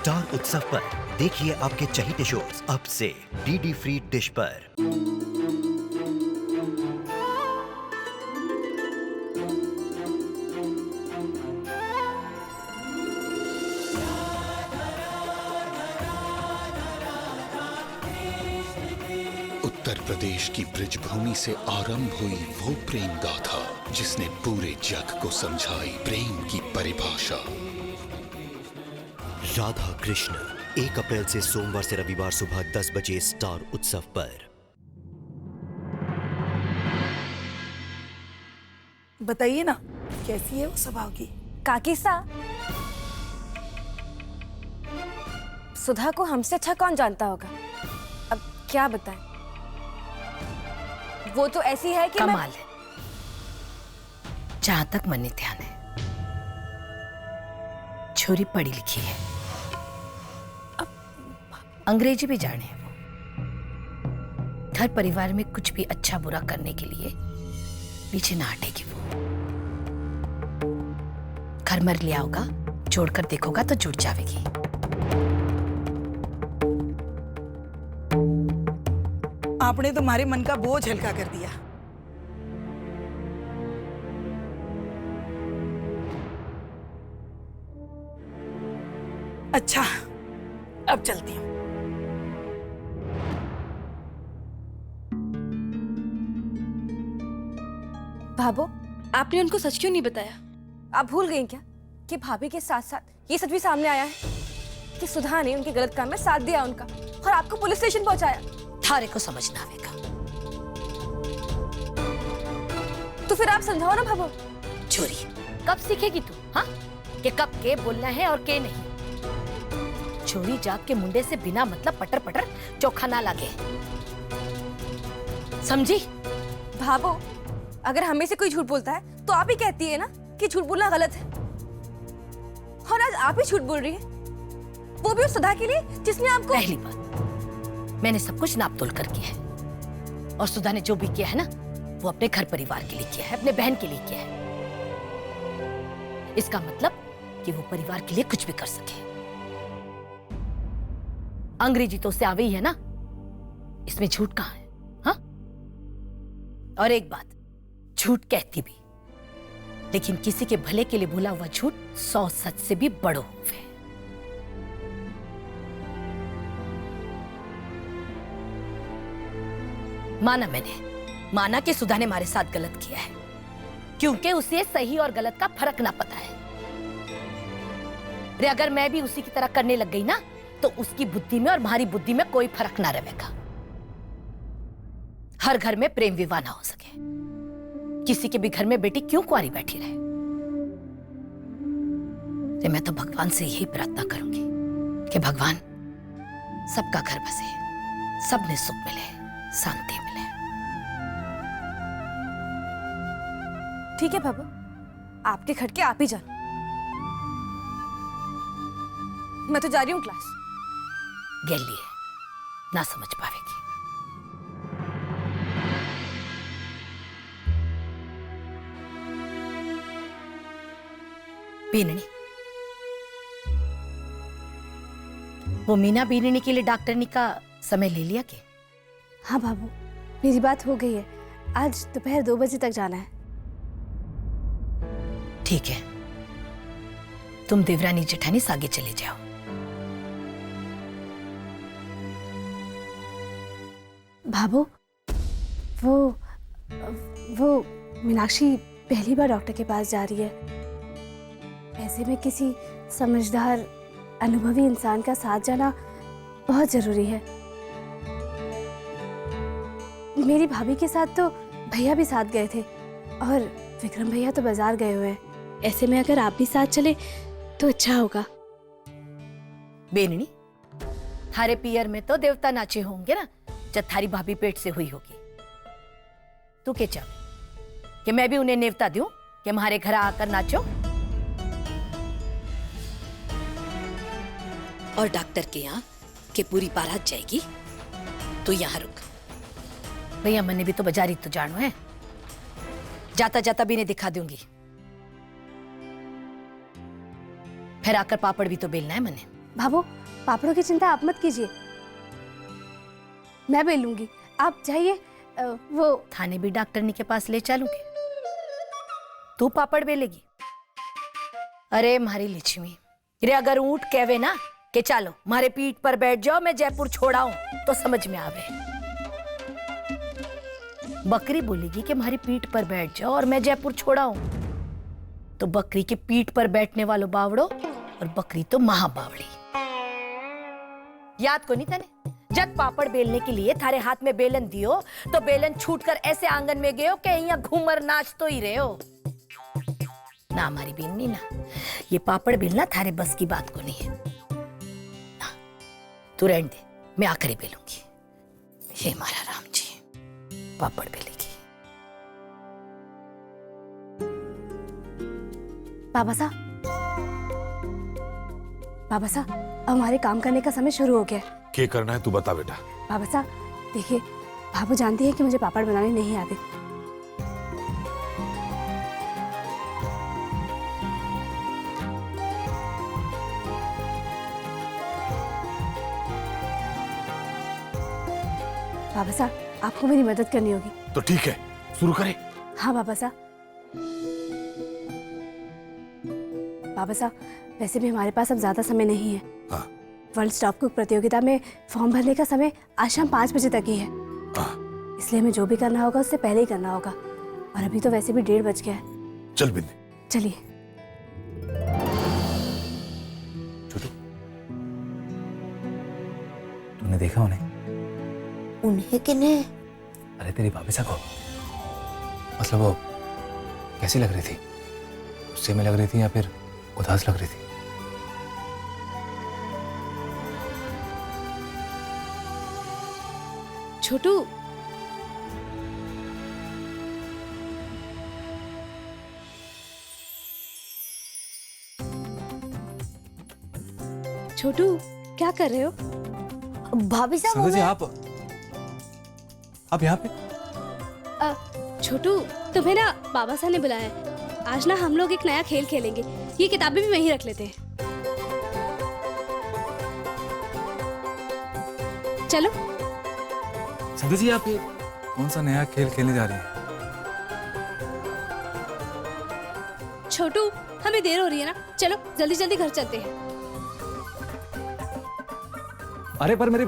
Star उत्सव पर देखिए आपके चहीते शोज अब से डीडी फ्री डिश पर। उत्तर प्रदेश की ब्रजभूमि से आरंभ हुई वो प्रेम गाथा जिसने पूरे जग को समझाई प्रेम की परिभाषा। राधा कृष्ण 1 अप्रैल से सोमवार से रविवार सुबह 10 बजे स्टार उत्सव पर। बताइए ना, कैसी है वो स्वभाव की? काकी सा, सुधा को हमसे अच्छा कौन जानता होगा। अब क्या बताएं, वो तो ऐसी है कि कमाल है। जहां तक मन ध्यान है, छोरी पढ़ी लिखी है, अंग्रेजी भी जाने है वो। घर परिवार में कुछ भी अच्छा बुरा करने के लिए पीछे ना हटेगी वो। घर मर लिया होगा, जोड़कर देखोगा तो जुड़ जाएगी। आपने तो हमारे मन का बोझ हल्का कर दिया। अच्छा, अब चलती हूँ। भाभो, आपने उनको सच क्यों नहीं बताया? आप भूल गई क्या कि भाभी के साथ साथ ये सच भी सामने आया है कि सुधा ने उनके गलत काम में साथ दिया उनका और आपको पुलिस स्टेशन पहुंचाया। थारे को समझना आवेगा। तो फिर आप समझाओ ना भाभो। छोरी, कब सीखेगी तू? हाँ, कि कब के बोलना है और के नहीं। छोरी जाग के मुंडे से बिना मतलब पटर पटर चोखा ना लगे, समझी? भाभो, अगर हमें से कोई झूठ बोलता है तो आप ही कहती है ना कि झूठ बोलना गलत है, और आज आप ही झूठ बोल रही है, वो भी उस सुधा के लिए जिसने आपको। पहली बात, मैंने सब कुछ नाप तोल कर किया है, और सुधा ने जो भी किया है ना, वो अपने घर परिवार के लिए किया है, अपने बहन के लिए किया है। इसका मतलब कि वो परिवार के लिए कुछ भी कर सके। अंग्रेजी तो उससे आवे ही है ना, इसमें झूठ कहां है? हाँ? और एक बात, झूठ कहती भी, लेकिन किसी के भले के लिए बोला हुआ झूठ 100 सच से भी बड़ो हुए। माना मैंने, माना कि सुधा ने हमारे साथ गलत किया है, क्योंकि उसे सही और गलत का फर्क ना पता है। रे अगर मैं भी उसी की तरह करने लग गई ना, तो उसकी बुद्धि में और हमारी बुद्धि में कोई फर्क ना रहेगा। हर घर में प्रेम विवाह ना हो सके, किसी के भी घर में बेटी क्यों कुंवारी बैठी रहे। तो मैं तो भगवान से यही प्रार्थना करूंगी कि भगवान सबका घर बसे, सबने सुख मिले, शांति मिले। ठीक है भाभो, आपके खटके आप ही जानो, मैं तो जा रही हूँ क्लास। गेली है, ना समझ पावेगी। बीननी, वो मीना बीननी के लिए डॉक्टरनी का समय ले लिया के? हाँ भाभो, मेरी बात हो गई है, आज दोपहर 2 बजे तक जाना है। ठीक है, तुम देवरानी जेठानी से आगे चले जाओ। भाभो, वो मीनाक्षी पहली बार डॉक्टर के पास जा रही है। ऐसे में किसी समझदार अनुभवी इंसान का साथ जाना बहुत जरूरी है। मेरी भाभी के साथ तो भैया भी साथ गए थे, और विक्रम भैया तो बाजार गए हुए हैं। ऐसे में अगर आप भी साथ चले तो अच्छा होगा। बेननी, थारे पियर में तो देवता नाचे होंगे ना, जब थारी भाभी पेट से हुई होगी। तू क्या चाहे कि मैं भी उन्हें नेवता दूं कि हमारे घर आकर नाचो? और डॉक्टर के यहाँ कि पूरी बारात जाएगी, तो यहाँ रुक। भैया मैंने भी तो बाजारी तो जानो है, जाता जाता भी इन्हें दिखा दूंगी। फिर आकर पापड़ भी तो बेलना है मैंने। भाभो, पापड़ों की चिंता आप मत कीजिए, मैं बेल लूंगी। आप जाइए। वो थाने भी डॉक्टरनी के पास ले चलूंगी, तू पापड़ बेलेगी? अरे मारी लक्ष्मी रे, अगर ऊंट कहवे ना कि चलो मारे पीठ पर बैठ जाओ, मैं जयपुर छोड़ाऊं, तो समझ में आवे। बकरी बोलेगी कि मारी पीठ पर बैठ जाओ और मैं जयपुर छोड़ाऊं, तो बकरी के पीठ पर बैठने वालों बावड़ो, और बकरी तो महाबावड़ी। याद को नहीं तने? जब पापड़ बेलने के लिए थारे हाथ में बेलन दियो, तो बेलन छूटकर ऐसे आंगन में गयो कि यहाँ घूमर नाच तो ही रहे हो ना। हमारी बेलनी ना, ये पापड़ बेलना थारे बस की बात को नहीं है ना। तू रहने दे, मैं आकर ही बेलूंगी। ये हमारा राम जी पापड़ बेलेगी। बाबा साहब, बाबा साहब, अब हमारे काम करने का समय शुरू हो गया है। क्या करना है तू बता बेटा। बाबा साहब देखिए, भाभू जानती है कि मुझे पापड़ बनाने नहीं आते। बाबा साहब, आपको मेरी मदद करनी होगी। तो ठीक है, शुरू करें। हाँ बाबा साहब। बाबा साहब, वैसे भी हमारे पास अब ज्यादा समय नहीं है। हाँ। वर्ल्ड स्टॉप कुक प्रतियोगिता में फॉर्म भरने का समय आज शाम 5 बजे तक ही है। हाँ। इसलिए हमें जो भी करना होगा उससे पहले ही करना होगा, और अभी तो वैसे भी 1:30 बज गया है। चल बिंदी, चलिए। छोटू, तूने देखा उन्हें? उन्हें किन्हें? अरे तेरी भाभी साहब को। मतलब वो कैसी लग रही थी? गुस्से में लग रही थी या फिर उदास लग रही थी? छोटू, छोटू क्या कर रहे हो? भाभी साहब संजय जी, हमें- आप यहाँ पे? छोटू, तुम्हें ना बाबा साहब ने बुलाया है। आज ना हम लोग एक नया खेल खेलेंगे। ये किताबें भी वहीं रख लेते हैं। चलो। संजय जी, आप ये कौन सा नया खेल खेलने जा रहे हैं? छोटू, हमें देर हो रही है ना, चलो जल्दी जल्दी घर चलते हैं। अरे पर मेरी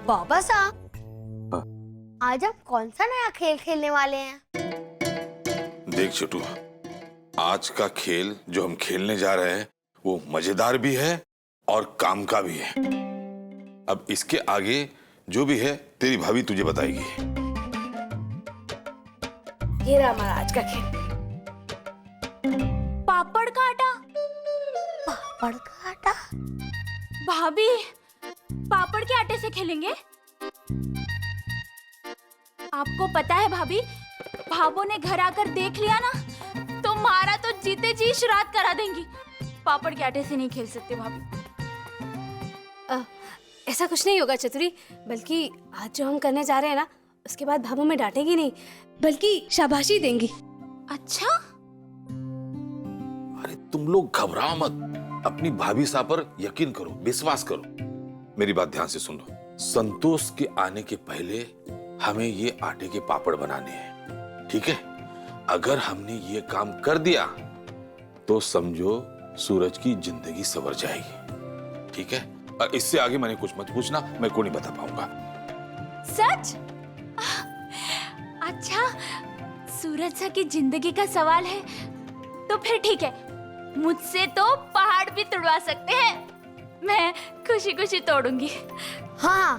बाबा साहब, आज आप कौन सा नया खेल खेलने वाले हैं? देख छोटू, आज का खेल जो हम खेलने जा रहे हैं वो मजेदार भी है और काम का भी है। अब इसके आगे जो भी है तेरी भाभी तुझे बताएगी। ये रहा हमारा आज का खेल। पापड़ का आटा। पापड़ का आटा? भाभी पापड़ के आटे से खेलेंगे? आपको पता है भाभी, भाभो ने घर आकर देख लिया ना तो मारा तो जीते जी श्राद्ध करा देंगी। पापड़ के आटे से नहीं खेल सकते भाभी। ऐसा कुछ नहीं होगा चतुरी, बल्कि आज जो हम करने जा रहे हैं ना, उसके बाद भाभो में डांटेगी नहीं, बल्कि शाबाशी देंगी। अच्छा, अरे तुम लोग घबराओ मत, अपनी भाभी साहब पर यकीन करो, विश्वास करो। मेरी बात ध्यान से सुनो। संतोष के आने के पहले हमें ये आटे के पापड़ बनाने हैं, ठीक है? अगर हमने ये काम कर दिया तो समझो सूरज की जिंदगी संवर जाएगी, ठीक है? और इससे आगे मैंने कुछ मत पूछना, मैं को नहीं बता पाऊंगा। सच? अच्छा, सूरज सा की जिंदगी का सवाल है तो फिर ठीक है, मुझसे तो पहाड़ भी तोड़वा सकते हैं, मैं खुशी खुशी तोड़ूंगी। हाँ,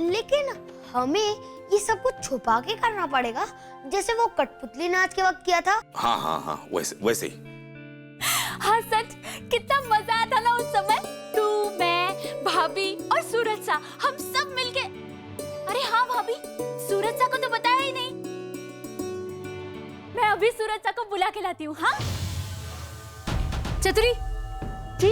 लेकिन हमें ये सब कुछ छुपा के करना पड़ेगा, जैसे वो कठपुतली नाच के वक्त किया था। हाँ हाँ हाँ, वैसे ही। हाँ सच, कितना मजा आता ना उस समय। तू, मैं, भाभी और सूरज सा, हम सब मिलके। अरे हाँ भाभी, सूरज सा को तो बताया ही नहीं। मैं अभी सूरज सा को बुला के लाती हूँ। हाँ चतुरी जी।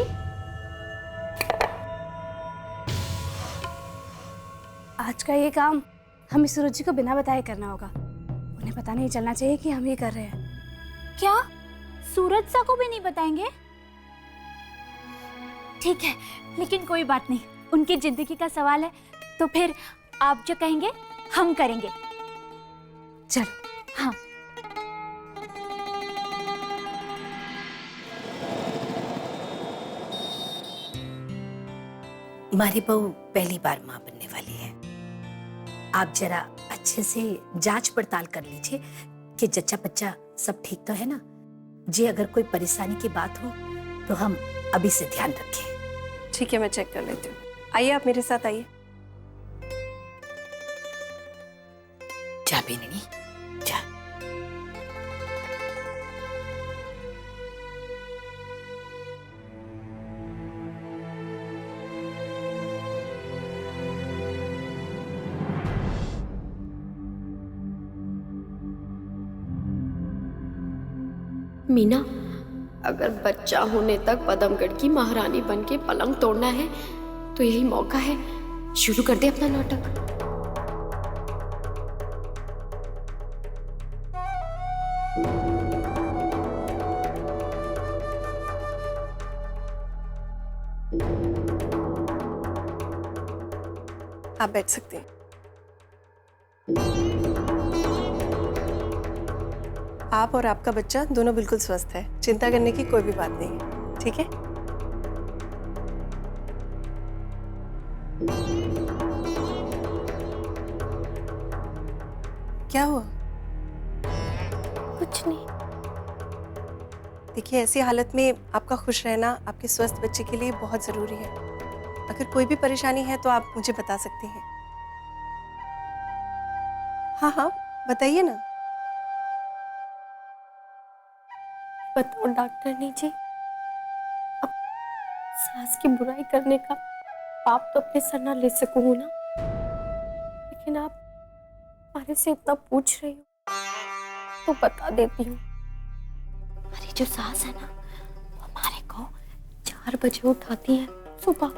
आज का ये काम हमें सूरज जी को बिना बताए करना होगा। उन्हें पता नहीं चलना चाहिए कि हम ये कर रहे हैं। क्या सूरज सा को भी नहीं बताएंगे? ठीक है, लेकिन कोई बात नहीं, उनकी जिंदगी का सवाल है, तो फिर आप जो कहेंगे हम करेंगे। चलो। हाँ। हमारी बहू पहली बार माँ बनने वाली है। आप जरा अच्छे से जांच पड़ताल कर लीजिए कि जच्चा बच्चा सब ठीक तो है ना। जी अगर कोई परेशानी की बात हो तो हम अभी से ध्यान रखें। ठीक है, मैं चेक कर लेती हूँ। आइए, आप मेरे साथ आइए। जा बेननी जा। मीना, अगर बच्चा होने तक पदमगढ़ की महारानी बन के पलंग तोड़ना है तो यही मौका है। शुरू कर दे अपना नाटक। आप बैठ सकते हैं। आप और आपका बच्चा दोनों बिल्कुल स्वस्थ है, चिंता करने की कोई भी बात नहीं है। ठीक है? क्या हुआ? कुछ नहीं। देखिए, ऐसी हालत में आपका खुश रहना आपके स्वस्थ बच्चे के लिए बहुत जरूरी है। अगर कोई भी परेशानी है तो आप मुझे बता सकती हैं। हाँ हाँ, बताइए ना। बताओ डॉक्टरनी जी, अब सास की बुराई करने का पाप तो अपने सर ना ले सकूं ना, लेकिन आप हमारे से इतना पूछ रही हो तो बता देती हूँ। हमारी जो सास है ना, वो हमारे को 4 बजे उठाती है सुबह।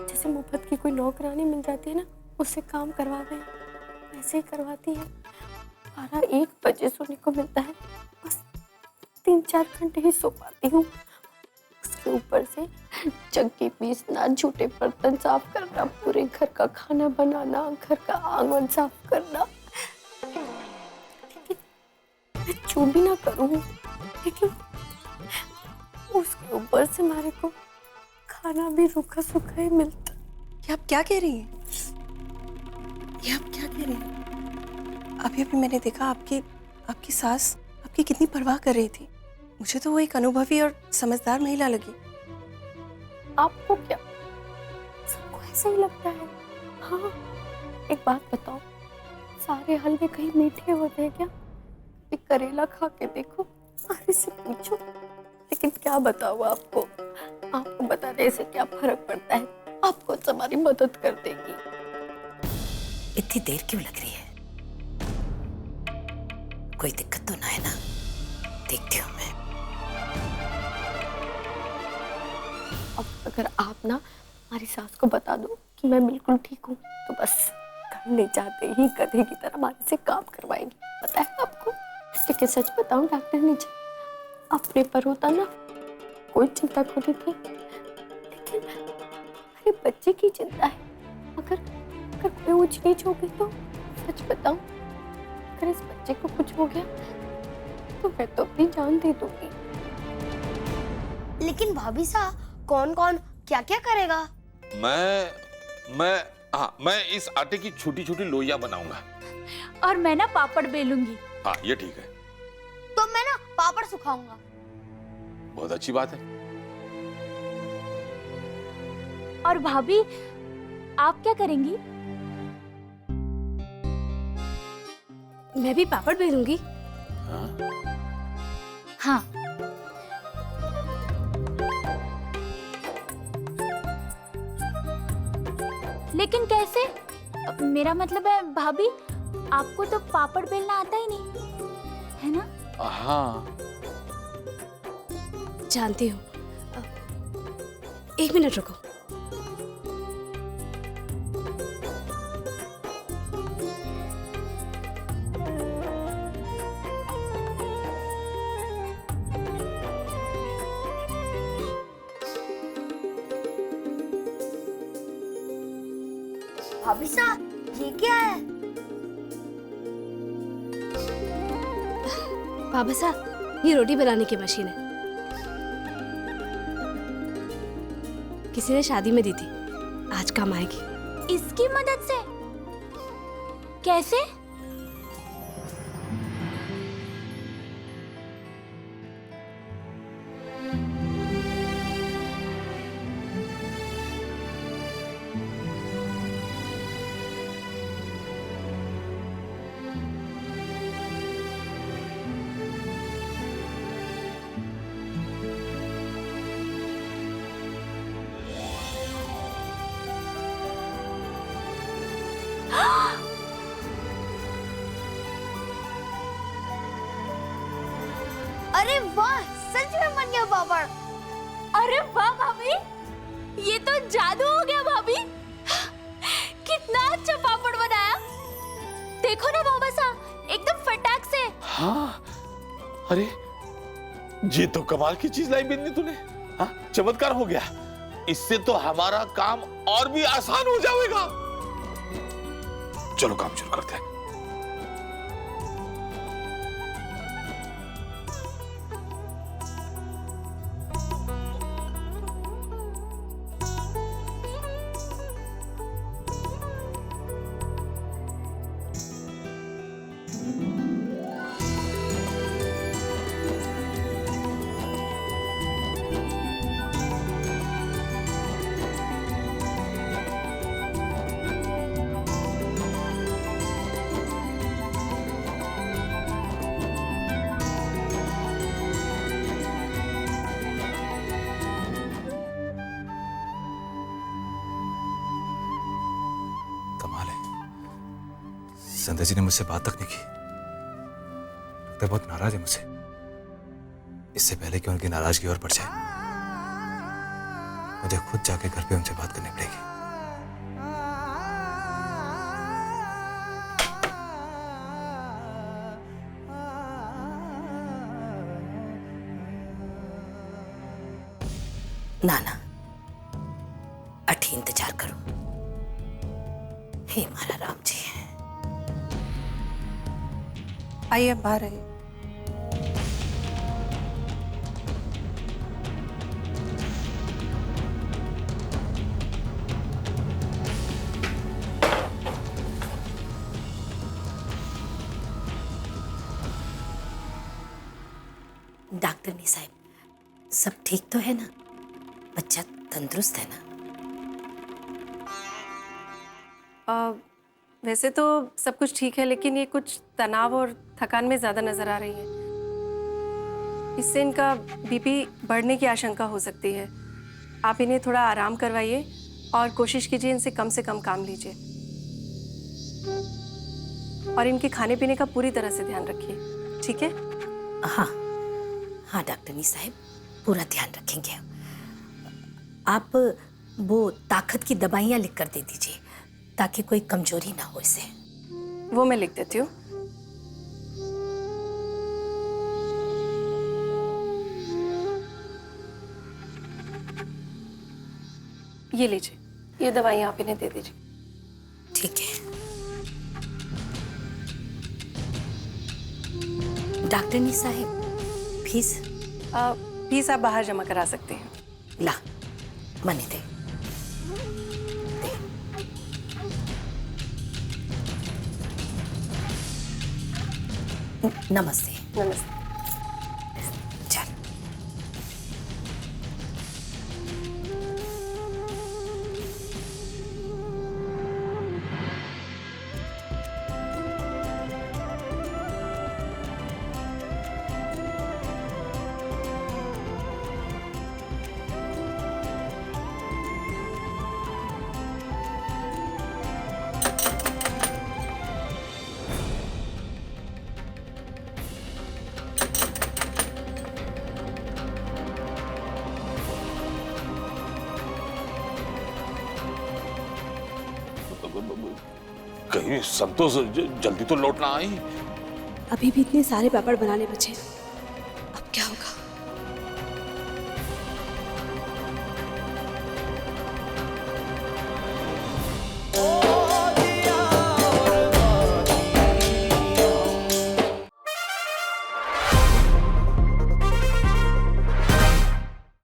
जैसे मुफ्त की कोई नौकरानी मिल जाती है ना, उससे काम करवा दें, ऐसे ही करवाती है। 12-1 बजे सोने को मिलता है, बस 3-4 घंटे ही सो पाती हूँ। उसके ऊपर से चक्की पीसना, झूठे बर्तन साफ करना, पूरे घर का खाना बनाना, घर का आंगन साफ करना। लेकिन मैं जो भी ना करूँ, लेकिन उसके ऊपर से हमारे को खाना भी रूखा सूखा ही मिलता। ये आप क्या कह रही हैं? ये आप क्या कह रही हैं? अभी अभी मैंने देखा आपकी सास आपकी कितनी परवाह कर रही थी। मुझे तो वो एक अनुभवी और समझदार महिला लगी। आपको क्या, सबको ऐसा ही लगता है? हाँ, एक बात बताओ, सारे हलवे कहीं मीठे होते हैं क्या? एक करेला खा के देखो, अरे से पूछो। लेकिन क्या बताओ आपको बताने से क्या फर्क पड़ता है? आपको हमारी मदद कर देगी। इतनी देर क्यों लग रही है? कोई दिक्कत तो ना है ना? देखती हूँ मैं। अब अगर आप ना हमारी सास को बता दो कि मैं बिल्कुल ठीक हूँ, तो बस घर ले जाते ही गधे की तरह हमारे से काम करवाएंगी। पता है आपको? लेकिन सच बताऊं डॉक्टर नीचे, अपने पर होता ना कोई चिंता खोती थी, लेकिन अरे बच्चे की चिंता है। अगर कोई ऊंच नीच हो गई तो सच बताऊं, अगर इस बच्चे को कुछ हो गया तो मैं तो अपनी जान दे दूंगी। लेकिन भाभी सा कौन कौन क्या क्या करेगा? मैं इस आटे की छोटी छोटी लोइयां बनाऊंगा। और मैं ना पापड़ बेलूंगी। हाँ, ये ठीक है। तो मैं ना पापड़ सुखाऊंगा। बहुत अच्छी बात है। और भाभी, आप क्या करेंगी? मैं भी पापड़ बेलूंगी। हाँ। लेकिन कैसे? मेरा मतलब है भाभी, आपको तो पापड़ बेलना आता ही नहीं, है ना? हाँ। जानती हूँ। 1 मिनट रुको। भाभी साहब, ये क्या है? बाबा साहब, ये रोटी बनाने की मशीन है। किसी ने शादी में दी थी, आज काम आएगी। इसकी मदद से? कैसे? अरे वाह, सच में बन गया पापड़। अरे वाह भाभी, ये तो जादू हो गया भाभी। कितना अच्छा पापड़ बनाया। देखो ना बाबा साहब, एकदम फटाक से। हाँ, अरे ये तो कमाल की चीज लाई बिन्नी तूने। हाँ, चमत्कार हो गया। इससे तो हमारा काम और भी आसान हो जाएगा। चलो काम शुरू करते हैं। कमाल है, संध्या जी ने मुझसे बात तक नहीं की। लगता है बहुत नाराज है मुझसे। इससे पहले कि उनकी नाराजगी और बढ़ जाए, मुझे खुद जाके घर पे उनसे बात करनी पड़ेगी। नाना, अठी इंतजार करो। हे मारा राम जी। आइए, अब बाहर आइए। डॉक्टरनी साहब, सब ठीक तो है ना? बच्चा तंदुरुस्त है ना? वैसे तो सब कुछ ठीक है, लेकिन ये कुछ तनाव और थकान में ज़्यादा नज़र आ रही है। इससे इनका बीपी बढ़ने की आशंका हो सकती है। आप इन्हें थोड़ा आराम करवाइए और कोशिश कीजिए इनसे कम काम लीजिए। और इनके खाने पीने का पूरी तरह से ध्यान रखिए, ठीक है? हाँ हाँ डॉक्टरनी साहब, पूरा ध्यान रखेंगे। आप वो ताकत की दवाइयाँ लिख कर दे दीजिए, ताकि कोई कमजोरी ना हो इसे। वो मैं लिख देती हूँ। ये लीजिए, ये दवाइयाँ आप इन्हें दे दीजिए। ठीक है डॉक्टरनी साहब, फीस? फीस आप बाहर जमा करा सकते हैं। ला मनी दे। नमस्ते। नमस्ते। चल। कहीं संतोष जल्दी तो लौट ना आई। अभी भी इतने सारे पापड़ बनाने बचे हैं। अब क्या होगा?